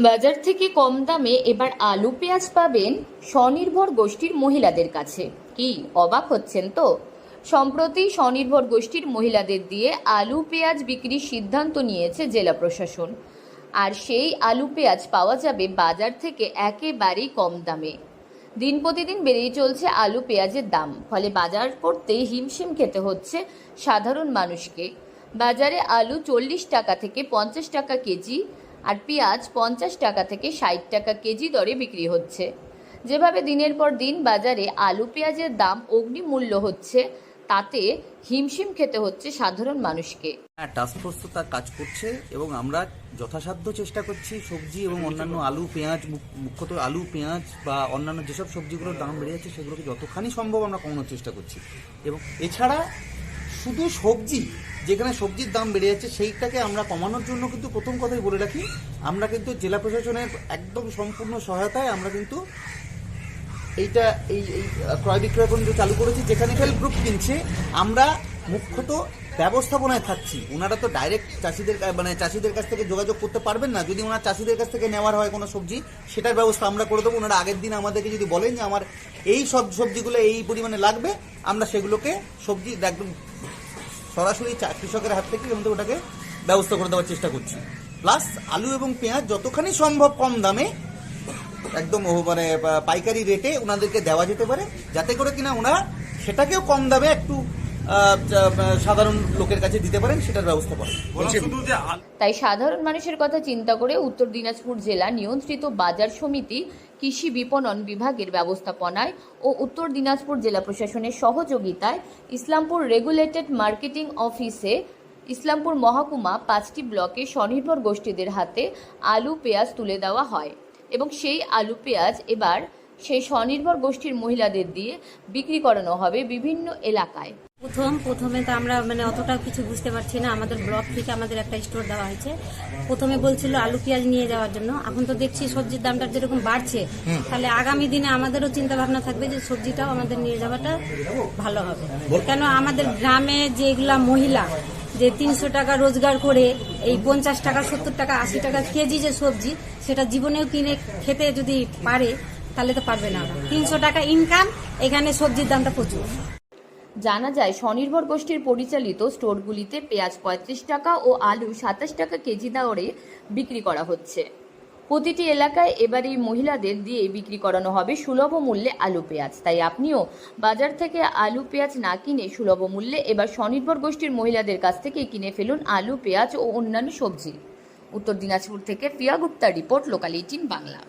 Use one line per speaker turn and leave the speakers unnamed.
বাজার থেকে কম দামে এবার আলু পেঁয়াজ পাবেন স্বনির্ভর গোষ্ঠীর মহিলাদের কাছে। কি অবাক হচ্ছেন তো? সম্প্রতি স্বনির্ভর গোষ্ঠীর মহিলাদের দিয়ে আলু পেঁয়াজ বিক্রির সিদ্ধান্ত নিয়েছে জেলা প্রশাসন। আর সেই আলু পেঁয়াজ পাওয়া যাবে বাজার থেকে একেবারেই কম দামে। দিন প্রতিদিন বেড়েই চলছে আলু পেঁয়াজের দাম, ফলে বাজার করতে হিমশিম খেতে হচ্ছে সাধারণ মানুষকে। বাজারে আলু 40 টাকা থেকে 50 টাকা কেজি আর পেঁয়াজ 50 টাকা থেকে 60 টাকা কেজি দরে বিক্রি হচ্ছে। যেভাবে দিনের পর দিন বাজারে আলু পেঁয়াজের দাম অগ্নিমূল্য হচ্ছে, তাতে হিমশিম খেতে হচ্ছে সাধারণ মানুষকে।
হ্যাঁ, টাস্কফোর্স তো তার কাজ করছে এবং আমরা যথাসাধ্য চেষ্টা করছি সবজি এবং অন্যান্য আলু পেঁয়াজ, মুখ্যত আলু পেঁয়াজ বা অন্যান্য যেসব সবজিগুলোর দাম বেড়ে যাচ্ছে সেগুলোকে যতখানি সম্ভব আমরা কমানোর চেষ্টা করছি। এবং এছাড়া শুধু সবজি, যেখানে সবজির দাম বেড়ে যাচ্ছে সেইটাকে আমরা কমানোর জন্য কিন্তু প্রথম কথাই বলে রাখি, আমরা কিন্তু জেলা প্রশাসনের একদম সম্পূর্ণ সহায়তায় আমরা কিন্তু এইটা এই ক্রয় বিক্রয় কেন্দ্র চালু করেছি, যেখানে সেলফ গ্রুপ কিনছে। আমরা মুখ্যত ব্যবস্থাপনায় থাকছি। ওনারা তো ডাইরেক্ট চাষিদের কাছ থেকে যোগাযোগ করতে পারবেন না। যদি ওনার চাষিদের কাছ থেকে নেওয়ার হয় কোনো সবজি, সেটার ব্যবস্থা আমরা করে দেবো। ওনারা আগের দিন আমাদেরকে যদি বলেন যে আমার এই সব সবজিগুলো এই পরিমাণে লাগবে, আমরা সেগুলোকে সবজি একদম সরাসরি কৃষকের হাত থেকে কিন্তু ওটাকে ব্যবস্থা করে দেওয়ার চেষ্টা করছি। প্লাস আলু এবং পেঁয়াজ যতখানি সম্ভব কম দামে, একদম পাইকারি রেটে ওনাদেরকে দেওয়া যেতে পারে, যাতে করে কিনা ওনারা সেটাকেও কম দামে একটু সাধারণ লোকের কাছে দিতে পারেন, সেটার ব্যবস্থা করেন।
তাই সাধারণ মানুষের কথা চিন্তা করে উত্তর দিনাজপুর জেলা নিয়ন্ত্রিত বাজার সমিতি কৃষি বিপণন বিভাগের ব্যবস্থাপনায় ও উত্তর দিনাজপুর জেলা প্রশাসনের সহযোগিতায় ইসলামপুর রেগুলেটেড মার্কেটিং অফিসে ইসলামপুর মহকুমা 5টি ব্লকে স্বনির্ভর গোষ্ঠীদের হাতে আলু পেঁয়াজ তুলে দেওয়া হয় এবং সেই আলু পেঁয়াজ এবার সেই স্বনির্ভর গোষ্ঠীর মহিলাদের দিয়ে বিক্রি করানো হবে বিভিন্ন এলাকায়।
প্রথমে তো আমরা অতটা কিছু বুঝতে পারছি না। আমাদের ব্লক থেকে আমাদের একটা স্টোর দেওয়া হয়েছে। প্রথমে বলছিল আলু পেঁয়াজ নিয়ে যাওয়ার জন্য, এখন তো দেখছি সবজির দামটা যেরকম বাড়ছে, তাহলে আগামী দিনে আমাদেরও চিন্তা ভাবনা থাকবে যে সবজিটাও আমাদের নিয়ে যাওয়াটা ভালো হবে। কেন আমাদের গ্রামে যেগুলা মহিলা যে 300 টাকা রোজগার করে এই 50 টাকা 70 টাকা 80 টাকা কেজি যে সবজি, সেটা জীবনেও কিনে খেতে যদি পারে তাহলে তো পারবে না। 300 টাকা ইনকাম, এখানে সবজির দামটা প্রচুর।
জানা যায় স্বনির্ভর গোষ্ঠীর পরিচালিত স্টোরগুলিতে পেঁয়াজ 35 টাকা ও আলু 27 টাকা কেজি দরে বিক্রি করা হচ্ছে। প্রতিটি এলাকায় এবার এই মহিলাদের দিয়ে বিক্রি করানো হবে সুলভ মূল্যে আলু পেঁয়াজ। তাই আপনিও বাজার থেকে আলু পেঁয়াজ না কিনে সুলভ মূল্যে এবার স্বনির্ভর গোষ্ঠীর মহিলাদের কাছ থেকে কিনে ফেলুন আলু পেঁয়াজ ও অন্যান্য সবজি। উত্তর দিনাজপুর থেকে প্রিয়া গুপ্তার রিপোর্ট, লোকাল 18 বাংলা।